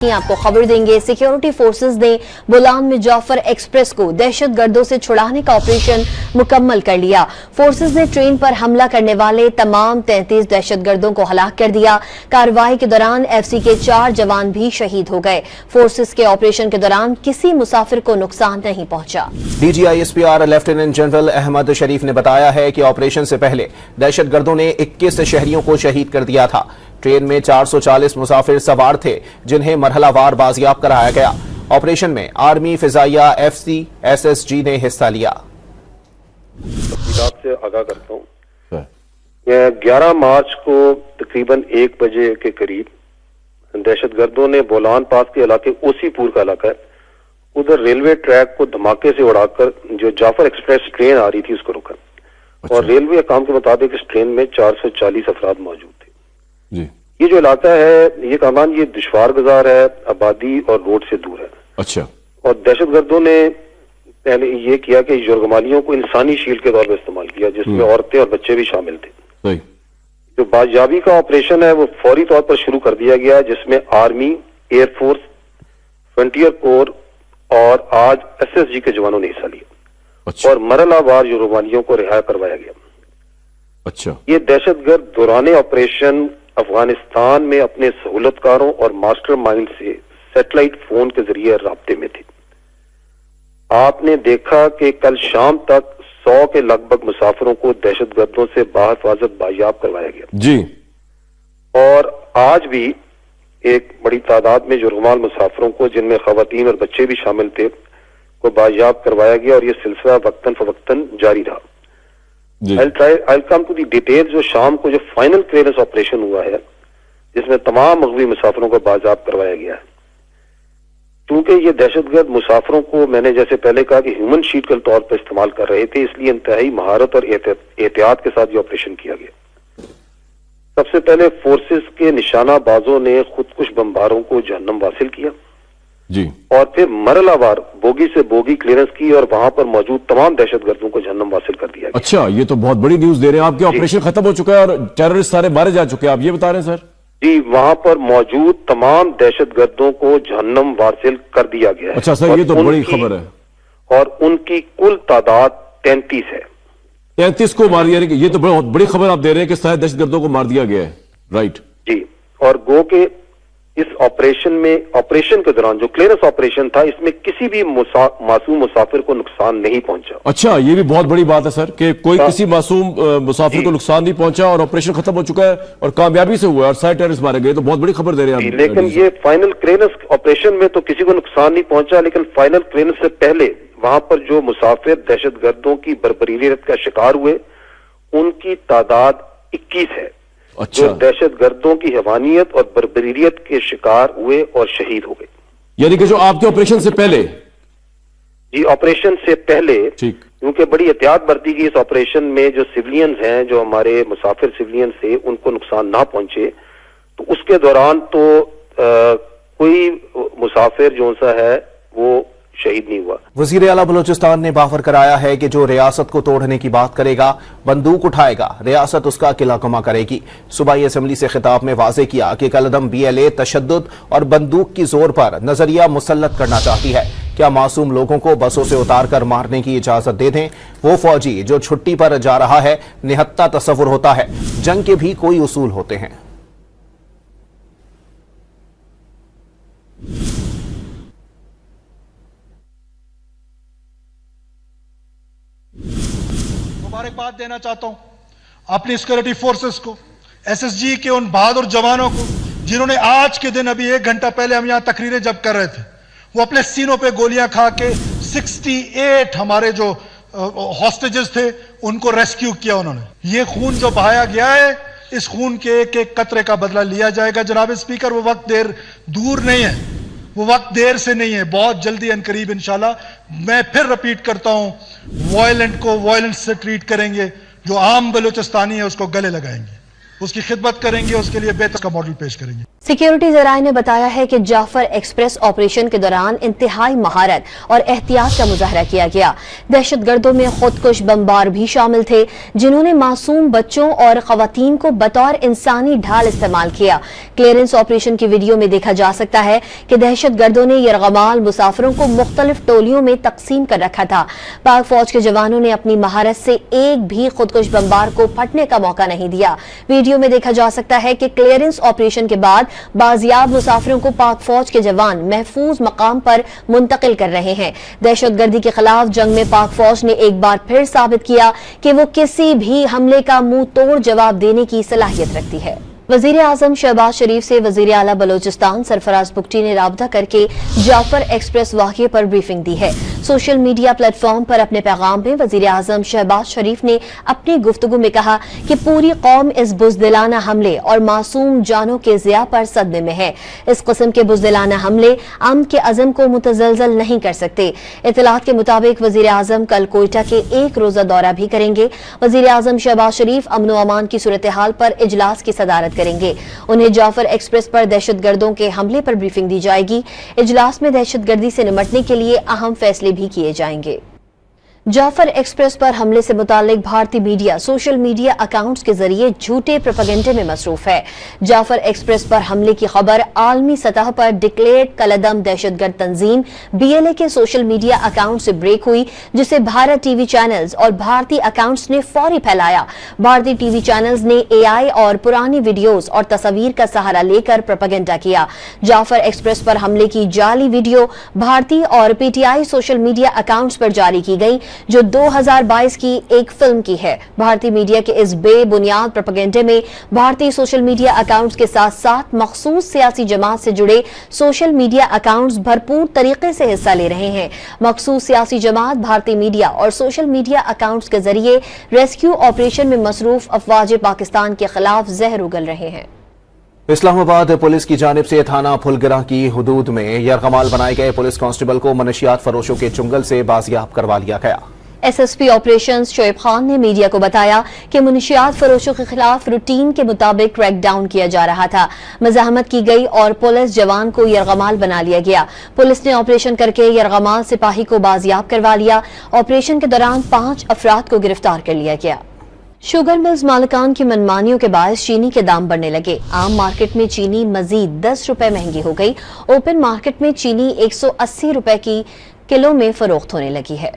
आपको खबर देंगे। सिक्योरिटी फोर्सेस ने बोलान में जाफर एक्सप्रेस को दहशत गर्दों से छुड़ाने का ऑपरेशन मुकम्मल कर लिया। फोर्सेस ने ट्रेन पर हमला करने वाले तमाम 33 दहशत गर्दों को हलाक कर दिया। कार्रवाई के दौरान एफसी के 4 जवान भी शहीद हो गए। फोर्सेस के ऑपरेशन के दौरान किसी मुसाफिर को नुकसान नहीं पहुंचा। DGISPR लेफ्टिनेंट जनरल अहमद शरीफ ने बताया है कि ऑपरेशन से पहले दहशत गर्दों ने 21 शहरियों को शहीद कर दिया था। ट्रेन में 440 मुसाफिर सवार थे जिन्हें मरहलावार बाजियाब कराया गया। ऑपरेशन में आर्मी, फिजाइया, FC, SSG ने हिस्सा लिया। से आगाह करता हूँ, 11 मार्च को तकरीबन 1 बजे के करीब दहशतगर्दों ने बोलान पास के इलाके ओसीपुर का इलाका है, उधर रेलवे ट्रैक को धमाके से उड़ाकर जो जाफर एक्सप्रेस ट्रेन आ रही थी उसको रोका। और रेलवे अकाम के मुताबिक इस ट्रेन में 440 अफराद मौजूद थे। जी। ये जो इलाका है, ये कामान ये दुश्वार गुजार है, आबादी और रोड से दूर है। अच्छा। और दहशतगर्दों ने पहले ये किया कि यरगमालियों को इंसानी शील्ड के तौर पर इस्तेमाल किया, जिसमें औरतें और बच्चे भी शामिल थे। जो बाजियाबी का ऑपरेशन है वो फौरी तौर पर शुरू कर दिया गया, जिसमें आर्मी, एयरफोर्स, फ्रंटियर कोर और आज SSG के जवानों ने हिस्सा लिया। अच्छा। और मरहलावार यरगमालियों को रिहा करवाया गया। अच्छा। ये दहशतगर्द दौरान ऑपरेशन अफगानिस्तान में अपने सहूलतकारों और मास्टरमाइंड से सैटेलाइट फोन के जरिए राब्ते में थे। आपने देखा कि कल शाम तक 100 के लगभग मुसाफिरों को दहशतगर्दों से बाहिफाजत बायाब करवाया गया। जी। और आज भी एक बड़ी तादाद में जुर्माल मुसाफिरों को, जिनमें खवातीन और बच्चे भी शामिल थे, को बायाब करवाया गया। और यह सिलसिला वक्तन फवक्तन जारी रहा। I'll come to the details। जो शाम को जो फाइनल क्लियरेंस ऑपरेशन हुआ है, जिसमें तमाम मगवी मुसाफिरों को बाजाब करवाया गया है। क्योंकि ये दहशतगर्द मुसाफिरों को, मैंने जैसे पहले कहा कि ह्यूमन शीट के तौर पर इस्तेमाल कर रहे थे, इसलिए इंतहाई महारत और एहतियात के साथ ये ऑपरेशन किया गया। सबसे पहले फोर्सेस के निशाना बाजों ने खुदकुश बमबारों को जहन्नम वासिल किया। जी। और फिर मरहलावार बोगी से बोगी क्लियरेंस की और वहां पर मौजूद तमाम दहशतगर्दों को जहन्नम वासिल कर दिया गया। अच्छा, ये तो बहुत बड़ी न्यूज दे रहे हैं आपके। ऑपरेशन खत्म हो चुका है और टेररिस्ट सारे मारे जा चुके हैं, आप ये बता रहे हैं सर? जी, वहां पर मौजूद तमाम दहशतगर्दों को जहन्नम वासिल कर दिया गया है। अच्छा सर, ये तो बड़ी खबर है। और उनकी कुल तादाद 33 है। 33 को मार दिया। ये तो बहुत बड़ी खबर आप दे रहे हैं कि सारे दहशतगर्दों को मार दिया गया है। राइट जी। और गो के इस ऑपरेशन के दौरान जो क्लियरेंस ऑपरेशन था, इसमें किसी भी मासूम मुसाफिर को नुकसान नहीं पहुंचा। अच्छा, ये भी बहुत बड़ी बात है सर कि कोई किसी मासूम मुसाफिर को नुकसान नहीं पहुंचा और ऑपरेशन खत्म हो चुका है और कामयाबी से हुआ है और सारे टेररिस्ट मारे गए। तो बहुत बड़ी खबर दे रहे हैं। लेकिन ये फाइनल क्लियरेंस ऑपरेशन में तो किसी को नुकसान नहीं पहुंचा, लेकिन फाइनल क्लियरेंस से पहले वहां पर जो मुसाफिर दहशतगर्दों की बर्बरीयत का शिकार हुए, उनकी तादाद 21 है। अच्छा। जो दहशतगर्दों की हैवानियत और बर्बरीयत के शिकार हुए और शहीद हो गए। यानी कि जो आपके ऑपरेशन से पहले? जी, ऑपरेशन से पहले, ठीक। क्योंकि बड़ी एहतियात बरती गई इस ऑपरेशन में। जो सिविलियंस हैं, जो हमारे मुसाफिर सिविलियंस थे, उनको नुकसान ना पहुंचे, तो उसके दौरान तो कोई मुसाफिर जो सा है वो शहीद नहीं हुआ। वजीर आला बलूचिस्तान ने बावर कराया है कि जो रियासत को तोड़ने की बात करेगा, बंदूक उठाएगा, रियासत उसका किला कमा करेगी। सूबाई असेंबली से खिताब में वाजे किया कि कलदम BLA तशद्दुद और बंदूक की जोर पर नजरिया मुसल्लत करना चाहती है। क्या मासूम लोगों को बसों से उतार कर मारने की इजाजत दे दें? वो फौजी जो छुट्टी पर जा रहा है, निहत्ता तस्वुर होता है। जंग के भी कोई उसूल होते हैं। मुबारकबाद देना चाहता हूं अपनी सिक्योरिटी फोर्सेस को, SSG के उन बहादुर जवानों को जिन्होंने आज के दिन, अभी 1 घंटा पहले हम यहां तकरीरें जब कर रहे थे, वो अपने सीनों पे गोलियां खा के 68 हमारे जो हॉस्टेजेस थे उनको रेस्क्यू किया उन्होंने। ये खून जो बहाया गया है, इस खून के एक एक कतरे का बदला लिया जाएगा। जनाब स्पीकर, वो वक्त देर दूर नहीं है, वो वक्त देर से नहीं है, बहुत जल्दी अनकरीब इंशाल्लाह। मैं फिर रिपीट करता हूं, वायलेंट को वायलेंस से ट्रीट करेंगे, जो आम बलूचिस्तानी है उसको गले लगाएंगे, उसकी खिदमत करेंगे, उसके लिए बेहतर का मॉडल पेश करेंगे। सिक्योरिटी जराये ने बताया है कि जाफर एक्सप्रेस ऑपरेशन के दौरान इंतहाई महारत और एहतियात का मुजाहरा किया गया। दहशतगर्दों में खुदकुश बमबार भी शामिल थे, जिन्होंने मासूम बच्चों और खवातीन को बतौर इंसानी ढाल इस्तेमाल किया। क्लियरेंस ऑपरेशन की वीडियो में देखा जा सकता है कि दहशतगर्दों ने यरगमाल मुसाफिरों को मुख्तलिफ टोलियों में तकसीम कर रखा था। पाक फौज के जवानों ने अपनी महारत से एक भी खुदकुश बमबार को फटने का मौका नहीं दिया। वीडियो में देखा जा सकता है कि क्लियरेंस ऑपरेशन के बाद बाजियाब मुसाफिरों को पाक फौज के जवान महफूज मकाम पर मुंतकिल कर रहे हैं। दहशतगर्दी के खिलाफ जंग में पाक फौज ने एक बार फिर साबित किया कि वो किसी भी हमले का मुंह तोड़ जवाब देने की सलाहियत रखती है। वजीर आजम शहबाज शरीफ से वजीर आला बलोचिस्तान सरफराज बुगटी ने राबता करके जाफर एक्सप्रेस वाक़ये पर ब्रीफिंग दी है। सोशल मीडिया प्लेटफॉर्म पर अपने पैगाम में वजीर आजम शहबाज शरीफ ने अपनी गुफ्तगू में कहा कि पूरी कौम इस बुज़दिलाना हमले और मासूम जानों के ज़िया पर सदमे में है। इस किस्म के बुज़दिलाना हमले अमन के अज़म को मुतज़लज़ल नहीं कर सकते। इत्तलात के मुताबिक वजीर आजम कल कोयटा के एक रोज़ा दौरा भी करेंगे। वजीर आजम शहबाज शरीफ अमन व अमान की सूरत हाल पर इजलास की सदारत करेंगे। उन्हें जाफर एक्सप्रेस पर दहशतगर्दों के हमले पर ब्रीफिंग दी जाएगी। इजलास में दहशतगर्दी से निपटने के लिए अहम फैसले भी किए जाएंगे। जाफर एक्सप्रेस पर हमले से मुतालिक भारतीय मीडिया सोशल मीडिया अकाउंट्स के जरिए झूठे प्रोपेगेंडे में मसरूफ है। जाफर एक्सप्रेस पर हमले की खबर आलमी सतह पर डिक्लेयर्ड कलदम दहशतगर्द तंजीम BLA के सोशल मीडिया अकाउंट से ब्रेक हुई, जिसे भारत टीवी चैनल्स और भारतीय अकाउंट्स ने फौरी फैलाया। भारतीय टीवी चैनल्स ने AI और पुरानी वीडियोस और तस्वीर का सहारा लेकर प्रोपेगेंडा किया। जाफर एक्सप्रेस पर हमले की जाली वीडियो भारतीय और PTI सोशल मीडिया अकाउंट्स पर जारी की गई, जो 2022 की एक फिल्म की है। भारतीय मीडिया के इस बेबुनियाद प्रोपेगेंडे में भारतीय सोशल मीडिया अकाउंट्स के साथ साथ मखसूस सियासी जमात से जुड़े सोशल मीडिया अकाउंट्स भरपूर तरीके से हिस्सा ले रहे हैं। मखसूस सियासी जमात भारतीय मीडिया और सोशल मीडिया अकाउंट्स के जरिए रेस्क्यू ऑपरेशन में मसरूफ अफवाज पाकिस्तान के खिलाफ जहर उगल रहे हैं। इस्लामाबाद पुलिस की जानिब से थाना फुलगरा की हुदूद में यरगमाल बनाए गए पुलिस कांस्टेबल को मनशियात फरोशों के चुंगल से बाजियाब करवा लिया गया। SSP ऑपरेशंस शोएब खान ने मीडिया को बताया कि मुनशियात फरोशों के खिलाफ रूटीन के मुताबिक क्रैकडाउन किया जा रहा था। मज़ाहमत की गई और पुलिस जवान को यरगमाल बना लिया गया। पुलिस ने ऑपरेशन करके यरगमाल सिपाही को बाजियाब करवा लिया। ऑपरेशन के दौरान 5 अफराद को गिरफ्तार कर लिया गया। शुगर मिल्स मालिकान की मनमानियों के बायस चीनी के दाम बढ़ने लगे। आम मार्केट में चीनी मजीद 10 रुपए महंगी हो गई। ओपन मार्केट में चीनी 180 रुपए की किलो में फरोख्त होने लगी है।